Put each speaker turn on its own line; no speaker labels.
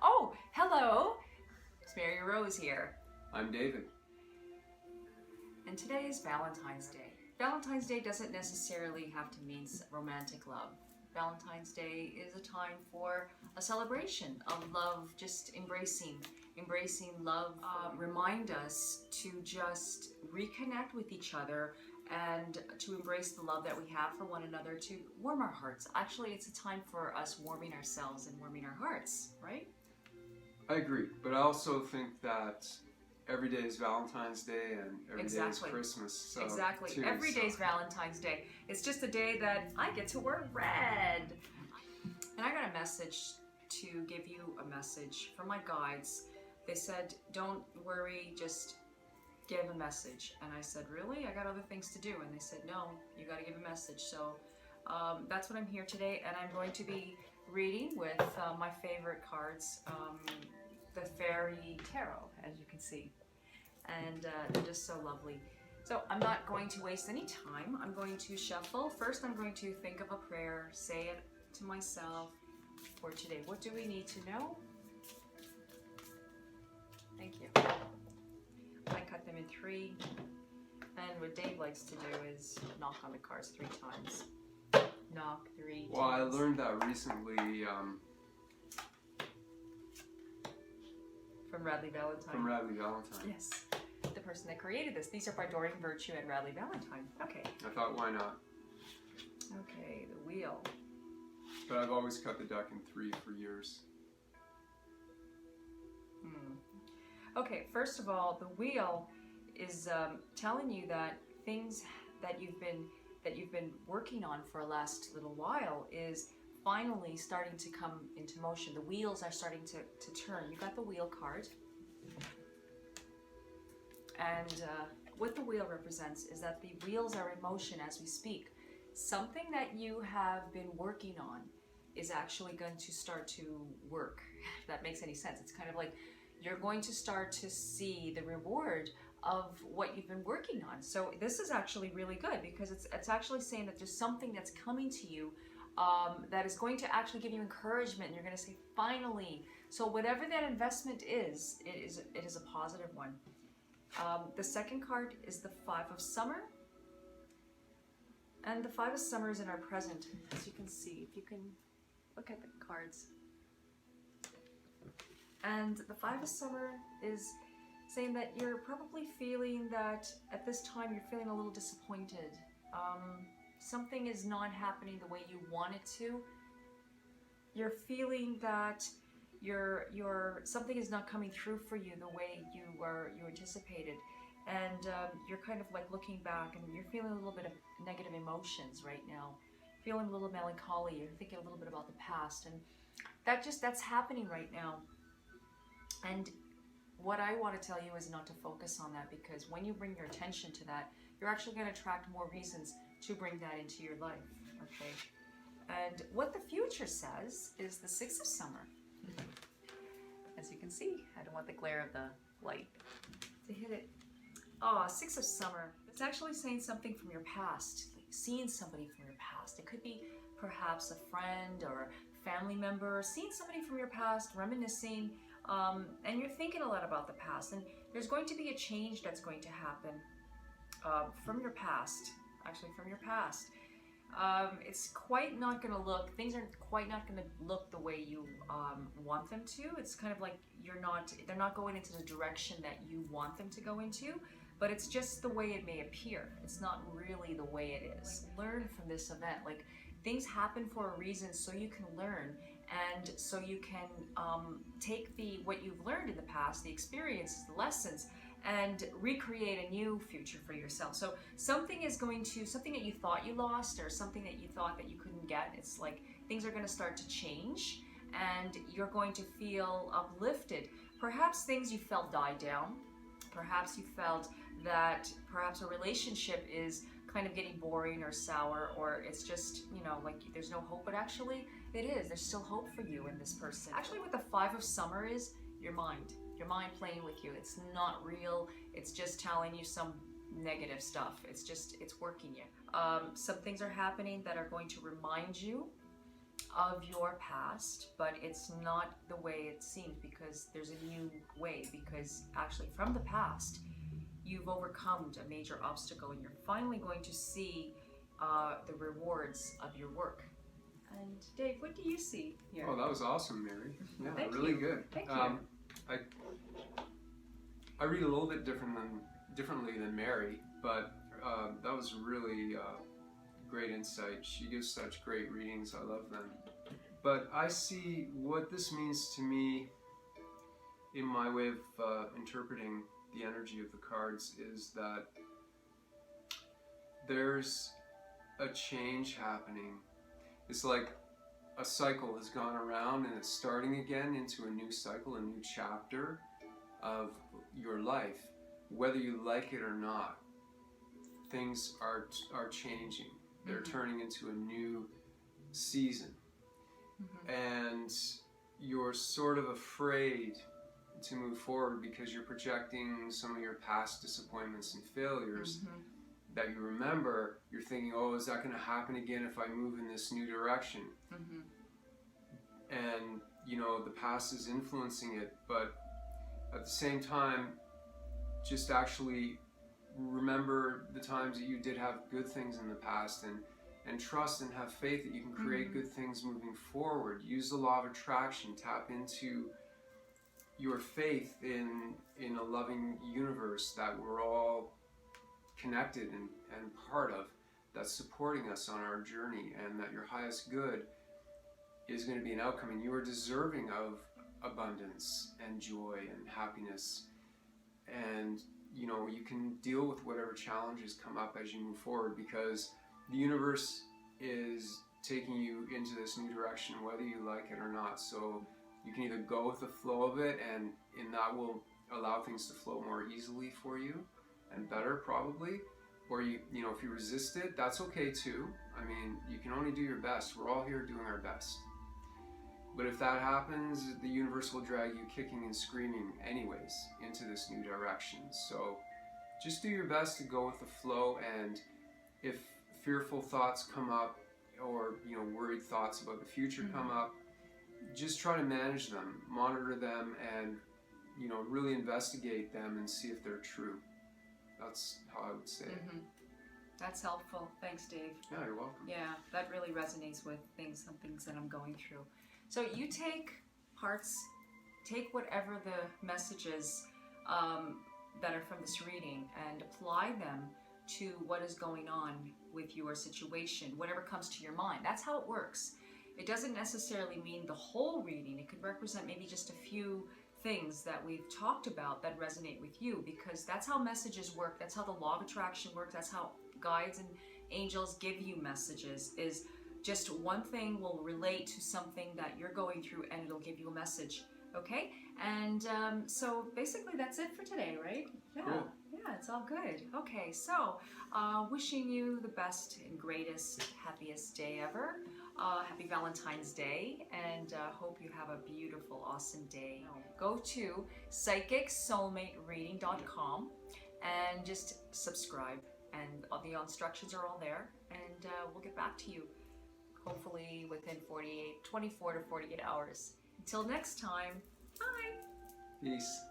Oh, hello. It's Mary Rose here.
I'm David.
And today is Valentine's Day. Valentine's Day doesn't necessarily have to mean romantic love. Valentine's Day is a time for a celebration of love, just embracing love. Remind us to just reconnect with each other and to embrace the love that we have for one another, to warm our hearts. Actually, it's a time for us warming ourselves and warming our hearts, right?
I agree, but I also think that every day is Valentine's Day and every day is Christmas. So
exactly.
too,
Every day is Valentine's Day. It's just a day that I get to wear red. And I got a message to give you a message from my guides. They said, don't worry, just give a message. And I said, really? I got other things to do. And they said, no, you got to give a message. So that's what I'm here today. And I'm going to be reading with my favorite cards, the Fairy Tarot, as you can see. And they're just so lovely. So I'm not going to waste any time. I'm going to shuffle. First, I'm going to think of a prayer, say it to myself for today. What do we need to know? Thank you. I cut them in 3. And what Dave likes to do is knock on the cards 3 times. Knock 3
Well, I
times.
learned that recently
From Radley Valentine.
from Radley Valentine.
Yes, the person that created this. These are by Doreen Virtue and Radley Valentine. Okay.
I thought, why not?
Okay, the wheel.
But I've always cut the deck in 3 for years.
Okay, first of all, the wheel is telling you that things that you've been working on for the last little while is finally starting to come into motion. The wheels are starting to turn. You got the wheel card. And what the wheel represents is that the wheels are in motion as we speak. Something that you have been working on is actually going to start to work, if that makes any sense. It's kind of like you're going to start to see the reward of what you've been working on. So this is actually really good because it's actually saying that there's something that's coming to you that is going to actually give you encouragement. And you're going to say, finally. So whatever that investment is, it is a positive one. The second card is the 5 of Summer. And the 5 of Summer is in our present, as you can see. If you can look at the cards. And the 5 of Summer is saying that you're probably feeling that at this time you're feeling a little disappointed. Something is not happening the way you want it to. You're feeling that something is not coming through for you the way you anticipated, and you're kind of like looking back and you're feeling a little bit of negative emotions right now, feeling a little melancholy. You're thinking a little bit about the past, and that's happening right now. And what I want to tell you is not to focus on that, because when you bring your attention to that, you're actually going to attract more reasons to bring that into your life. Okay. And what the future says is the 6 of Summer. As you can see, I don't want the glare of the light to hit it. Oh, 6 of Summer. It's actually saying something from your past, like seeing somebody from your past. It could be perhaps a friend or a family member, seeing somebody from your past, reminiscing, and you're thinking a lot about the past. And there's going to be a change that's going to happen from your past, actually from your past. It's quite not going to look, things are quite not going to look the way you want them to. It's kind of like they're not going into the direction that you want them to go into, but it's just the way it may appear. It's not really the way it is. Like, learn from this event. Like, things happen for a reason, so you can learn, and so you can take what you've learned in the past, the experiences, the lessons, and recreate a new future for yourself. So something that you thought you lost, or something that you thought that you couldn't get, it's like things are going to start to change and you're going to feel uplifted. Perhaps things you felt died down. Perhaps you felt that perhaps a relationship is kind of getting boring or sour, or it's just, like there's no hope, but actually it is. There's still hope for you in this person. Actually, what the 5 of Summer is, your mind playing with you. It's not real. It's just telling you some negative stuff. It's working you. Some things are happening that are going to remind you of your past, but it's not the way it seems, because there's a new way, because actually from the past you've overcome a major obstacle and you're finally going to see the rewards of your work. And Dave, what do you see here?
Oh, that was awesome, Mary. Yeah,
Thank
really
you.
good.
Thank you.
I read a little bit differently than Mary, but that was really great insight. She gives such great readings. I love them. But I see what this means to me in my way of interpreting the energy of the cards is that there's a change happening. It's like a cycle has gone around and it's starting again into a new cycle, a new chapter of your life. Whether you like it or not, things are changing. They're turning into a new season. And you're sort of afraid to move forward because you're projecting some of your past disappointments and failures that you remember. You're thinking, oh, is that going to happen again if I move in this new direction? And, you know, the past is influencing it, but at the same time, just actually remember the times that you did have good things in the past, and trust and have faith that you can create good things moving forward. Use the law of attraction. Tap into your faith in a loving universe that we're all connected and part of, that's supporting us on our journey, and that your highest good is going to be an outcome, and you are deserving of abundance and joy and happiness. And you know, you can deal with whatever challenges come up as you move forward, because the universe is taking you into this new direction whether you like it or not. So you can either go with the flow of it, and that will allow things to flow more easily for you and better probably, or you know, if you resist it, that's okay too. I mean, you can only do your best. We're all here doing our best. But if that happens, the universe will drag you kicking and screaming anyways into this new direction. So just do your best to go with the flow, and if fearful thoughts come up, or you know, worried thoughts about the future come up, just try to manage them, monitor them, and you know, really investigate them and see if they're true. That's how I would say it.
That's helpful. Thanks, Dave.
Yeah, you're welcome.
Yeah, that really resonates with some things that I'm going through. So you take whatever the messages that are from this reading and apply them to what is going on with your situation, whatever comes to your mind. That's how it works. It doesn't necessarily mean the whole reading. It could represent maybe just a few things that we've talked about that resonate with you, because that's how messages work. That's how the law of attraction works. That's how guides and angels give you messages, is just one thing will relate to something that you're going through, and it'll give you a message. Okay? And so basically that's it for today, right? Yeah.
Cool.
Yeah, it's all good. Okay, so wishing you the best and greatest, happiest day ever. Happy Valentine's Day, and hope you have a beautiful, awesome day. Go to psychicsoulmatereading.com and just subscribe, and the instructions are all there, and we'll get back to you hopefully within 24 to 48 hours. Until next time, bye!
Peace.